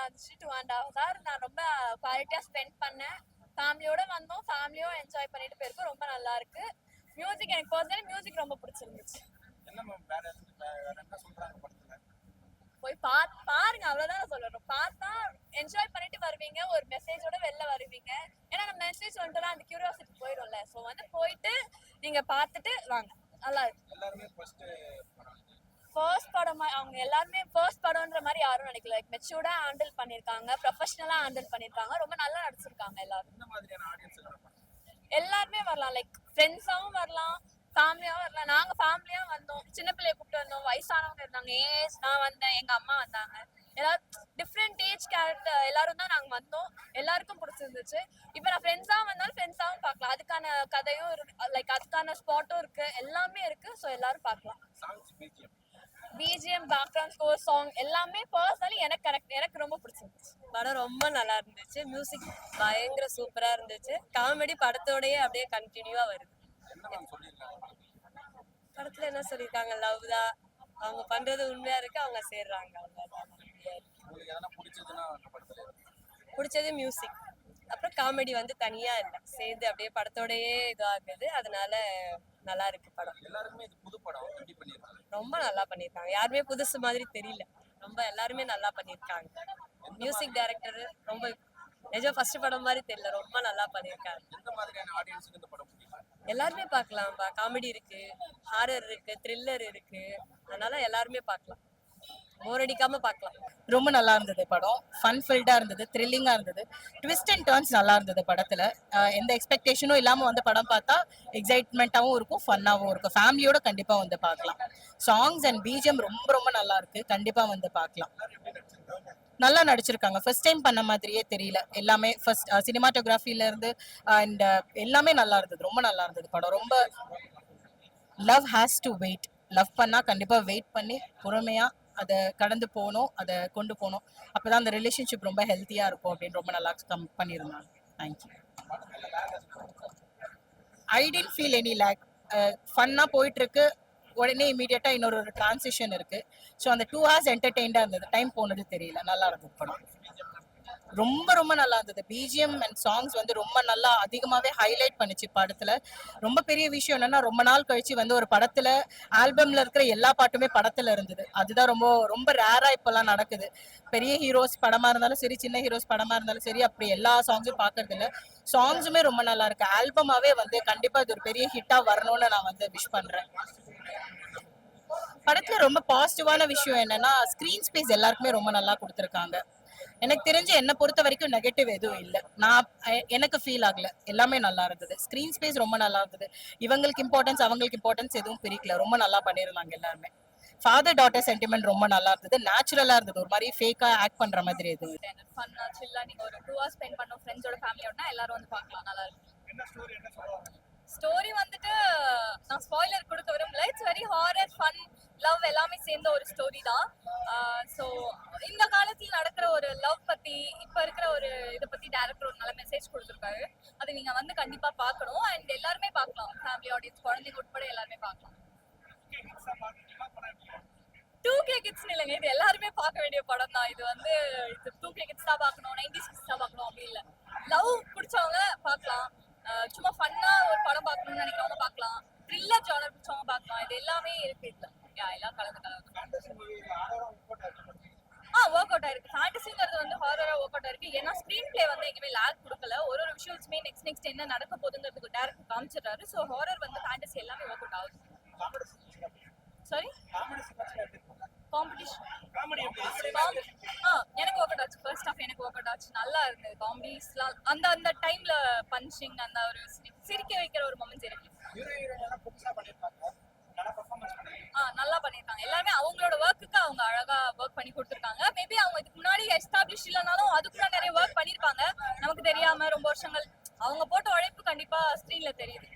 இருந்துச்சு. 2.5 hours நான் ரொம்ப குவாலிட்டியா ஸ்பெண்ட் பண்ணேன். ஃபேமிலியோட வந்தோம், ஃபேமிலியும் என்ஜாய் பண்ணிட்டு போயிருக்கோம். ரொம்ப நல்லா இருக்கு. மியூசிக் எனக்கு பர்சனலி மியூசிக் ரொம்ப பிடிச்சிருந்துச்சு. என்ன மேம் வேற என்ன சொல்றாங்க படத்துல? போய் பாருங்க, அவ்வளவுதான் சொல்லணும். பார்த்தா என்ஜாய் பண்ணிட்டு வருவீங்க, ஒரு மெசேஜோட வெளில வருவீங்க. ஏன்னா நம்ம மெசேஜ் வந்துட்டு அந்த கியூரியாசிட்டி போயிடும்ல. ஸோ போயிட்டு நீங்க பார்த்துட்டு வாங்க, நல்லா இருக்கு. எல்லாருமே ஃபர்ஸ்ட் படம் அவங்க எல்லாருமே ஃபர்ஸ்ட் படம்ன்ற மாதிரி யாரும் நினைக்கல. லைக் மெச்சூர்டா ஹேண்டில் பண்ணிருக்காங்க, ப்ரொஃபஷனலா ஹேண்டில் பண்ணிருக்காங்க, ரொம்ப நல்லா நடிச்சிருக்காங்க எல்லாரும். இந்த மாதிரியான ஆடியன்ஸ் எல்லாருமே வரலாம், லைக் ஃப்ரெண்ட்ஸாவும் வரலாம், ஃபேமிலியாவும் வரலாம். நாங்க ஃபேமிலியா வந்தோம், சின்ன பிள்ளைய கூப்பிட்டு வந்தோம், வயசானவங்க இருந்தாங்க, ஏஜ் நான் வந்தேன், எங்க அம்மா வந்தாங்க, எல்லாரும் டிஃப்ரெண்ட் ஏஜ் கேரக்டர் எல்லாரும் தான் நாங்க வந்தோம். எல்லாருக்கும் பிடிச்சிருந்துச்சு. இப்போ நான் ஃப்ரெண்ட்ஸா வந்தாலும் ஃப்ரெண்ட்ஸாவும் பார்க்கலாம். அதுக்கான கதையும் லைக் அதுக்கான ஸ்பாட்டும் இருக்கு, எல்லாமே இருக்கு. ஸோ எல்லாரும் பார்க்கலாம். பிஜிஎம், பேக்ரவுண்ட் ஸ்கோர், சாங் எல்லாமே பர்சனலி எனக்கு ரொம்ப பிடிச்சிருந்துச்சு. படம் ரொம்ப நல்லா இருந்துச்சு. மியூசிக் பயங்கர சூப்பரா இருந்துச்சு. காமெடி படத்தோடயே அப்படியே கண்டினியூவா வருது. படத்துல என்ன சொல்லிருக்காங்க? லவ் தான், அவங்க பண்றது உண்மையா இருக்கு, அவங்க சேர்றாங்க. பிடிச்சது மியூசிக், அப்புறம் காமெடி வந்து தனியா இல்லை, சேர்ந்து அப்படியே படத்தோடயே இதுவாகுது. அதனால நல்லா இருக்கு படம். எல்லாருமே இது புது படம், எப்படி பண்ணிருக்காங்க? ரொம்ப நல்லா பண்ணிருக்காங்க. யாருமே புதுசு மாதிரி தெரியல. ரொம்ப எல்லாருமே நல்லா பண்ணிருக்காங்க. மியூசிக் டைரக்டர் ரொம்ப நிஜம் ஃபர்ஸ்ட் படம் மாதிரி தெரியல, ரொம்ப நல்லா பண்ணிருக்காங்க. எந்த மாதிரியான ஆடியன்ஸ்க்கு இந்த படம் பிடிக்கும்? எல்லாருமே பார்க்கலாம். காமெடி இருக்கு, ஹாரர் இருக்கு, த்ரில்லர் இருக்கு. அதனால எல்லாருமே பார்க்கலாம், போர் அடிக்காம பார்க்கலாம். ரொம்ப நல்லா இருந்தது படம். ஃபன் ஃபில்டா இருந்தது, த்ரில்லிங்கா இருந்தது, ட்விஸ்ட் அண்ட் டர்ன்ஸ் நல்லா இருந்தது படத்துல. எந்த எக்ஸ்பெக்டேஷனும் இல்லாம வந்து படம் பார்த்தா எக்ஸைட்மெண்ட்டாகவும் இருக்கும், ஃபன்னாகவும் இருக்கும். ஃபேமிலியோட கண்டிப்பா வந்து பார்க்கலாம். சாங்ஸ் அண்ட் பிஜிஎம் ரொம்ப ரொம்ப நல்லா இருக்கு, கண்டிப்பா வந்து பார்க்கலாம். நல்லா நடிச்சிருக்காங்க. ஃபர்ஸ்ட் டைம் பண்ண மாதிரியே தெரியல. எல்லாமே ஃபர்ஸ்ட் சினிமாட்டோகிராஃபில இருந்து அண்ட் எல்லாமே நல்லா இருந்தது, ரொம்ப நல்லா இருந்தது படம். ரொம்ப love has to wait. Love பண்ணா கண்டிப்பா வெயிட் பண்ணி பொறுமையா அதை கடந்து போகணும், அதை கொண்டு போகணும். அப்போதான் அந்த ரிலேஷன்ஷிப் ரொம்ப ஹெல்த்தியாக இருக்கும் அப்படின்னு ரொம்ப நல்லா பண்ணியிருந்தாங்க. தேங்க்யூ. ஐ டென்ட் ஃபீல் எனி லேக். ஃபன்னாக போயிட்டுருக்கு, உடனே இமீடியட்டாக இன்னொரு டிரான்சிஷன் இருக்குது. ஸோ அந்த 2 hours என்டர்டெயின்டாக இருந்தது, டைம் போனது தெரியல. நல்லா இருந்தது படம், ரொம்ப ரொம்ப நல்லா இருந்தது. பிஜிஎம் அண்ட் சாங்ஸ் வந்து ரொம்ப நல்லா அதிகமாகவே ஹைலைட் பண்ணிச்சு படத்துல. ரொம்ப பெரிய விஷயம் என்னன்னா, ரொம்ப நாள் கழிச்சு வந்து ஒரு படத்துல ஆல்பம்ல இருக்கிற எல்லா பாட்டுமே படத்துல இருந்தது. அதுதான் ரொம்ப ரொம்ப ரேரா இப்பெல்லாம் நடக்குது. பெரிய ஹீரோஸ் படமா இருந்தாலும் சரி, சின்ன ஹீரோஸ் படமா இருந்தாலும் சரி, அப்படி எல்லா சாங்ஸும் பாக்குறது இல்லை. சாங்ஸுமே ரொம்ப நல்லா இருக்கு. ஆல்பமாவே வந்து கண்டிப்பா இது ஒரு பெரிய ஹிட்டா வரணும்னு நான் வந்து விஷ் பண்றேன். படத்துல ரொம்ப பாசிட்டிவான விஷயம் என்னன்னா, ஸ்கிரீன் ஸ்பேஸ் எல்லாருக்குமே ரொம்ப நல்லா கொடுத்துருக்காங்க. எனக்கு தெரிஞ்சு என்ன பொறுத்த வரைக்கும் நெகட்டிவ் எதுவும் இல்லை. எனக்கு ஃபீல் ஆகல, எல்லாமே நல்லா இருந்தது. ஸ்கிரீன் ஸ்பேஸ் ரொம்ப நல்லா இருந்தது. இவங்களுக்கு இம்பார்ட்டன்ஸ் அவங்களுக்கு இம்பார்ட்டன்ஸ் எதுவும் பிரிக்கல, ரொம்ப நல்லா பண்ணியிருந்தாங்க எல்லாருமே. ஃபாதர் டாட்டர் சென்டிமெண்ட் ரொம்ப நல்லா இருந்தது, நேச்சுரலா இருந்தது, ஒரு மாதிரி ஃபேக்கா ஆக்ட் பண்ற மாதிரி எதுவும். ஃபன்னா சில்லா நீங்க ஒரு 2 hours ஸ்பெண்ட் பண்ணோம் ஃப்ரெண்ட்ஸோட ஃபேமிலியோட, எல்லாரும் வந்து பார்க்கலாம், நல்லா இருக்கும். ஸ்டோரி வந்துட்டு நான் ஸ்பாயிலர் கொடுக்க விரும்பல. It's very horror, fun, love எல்லாமே சேர்ந்த ஒரு ஸ்டோரி தான். ஸோ இந்த காலத்தில் நடக்கிற ஒரு லவ் பத்தி, இப்போ இருக்கிற ஒரு இதை பத்தி டைரக்டர் ஒரு நல்ல மெசேஜ் கொடுத்துருக்காரு. அதை நீங்க வந்து கண்டிப்பா பார்க்கணும். அண்ட் எல்லாருமே பார்க்கலாம், ஃபேமிலி ஆடியன்ஸ், குழந்தைங்க உட்பட எல்லாருமே பார்க்கலாம். 2K கிட்ஸ் இல்லைங்க, இது எல்லாருமே பார்க்க வேண்டிய படம் தான். இது வந்து 2K கிட்ஸ் தான் பார்க்கணும், 90s கிட்ஸ் தான் பார்க்கணும் அப்படி இல்லை. லவ் பிடிச்சவங்க பார்க்கலாம், சும்மா ஃபன்னா ஒரு படம் பார்க்கணும்னு நினைக்கிறவங்க பார்க்கலாம், த்ரில்லர் ஜானர் பிடிச்சவங்க பார்க்கலாம். இது எல்லாமே இருக்கு இதுல. எல்லாம் கலந்து ஒர்க் அவுட் ஆயிருக்கு. ஃபேண்டசிங்கிறது வந்து ஹாரரா ஒர்க் அவுட் ஆயிருக்கு. ஏன்னா ஸ்கிரீன் பிளே வந்து எங்கேயுமே லேக் கொடுக்கல. ஒரு விஷுவல்ஸுமே நெக்ஸ்ட் என்ன நடக்க போகுதுங்கிறதுக்கு டேரக்டர் காமிச்சிடுறாரு. ஸோ ஹாரர் வந்து ஃபேண்டசி எல்லாமே ஒர்க் அவுட் ஆகுது. சாரி, காம்படிஷன் எனக்கு ஒர்க் அவுட் ஆச்சு. ஃபர்ஸ்ட் ஆஃப் எனக்கு ஒர்க் அவுட் ஆச்சு, நல்லா இருந்தது. காமெடிஸ்லாம் அந்த டைம்ல பஞ்சிங், அந்த ஒரு சிரிக்க வைக்கிற ஒரு மொமெண்ட்ஸ் இருக்கு. நல்லா பண்ணிருக்காங்க. எல்லாருமே அவங்களோட ஒர்க்குக்கு அவங்க அழகா ஒர்க் பண்ணி கொடுத்துருக்காங்க. மேபி அவங்க இதுக்கு முன்னாடி எஸ்டாப்ளிஷ் இல்லைனாலும் அதுக்குள்ள நிறைய ஒர்க் பண்ணிருப்பாங்க, நமக்கு தெரியாம ரொம்ப வருஷங்கள். அவங்க போட்ட உழைப்பு கண்டிப்பா ஸ்கிரீன்ல தெரியுது.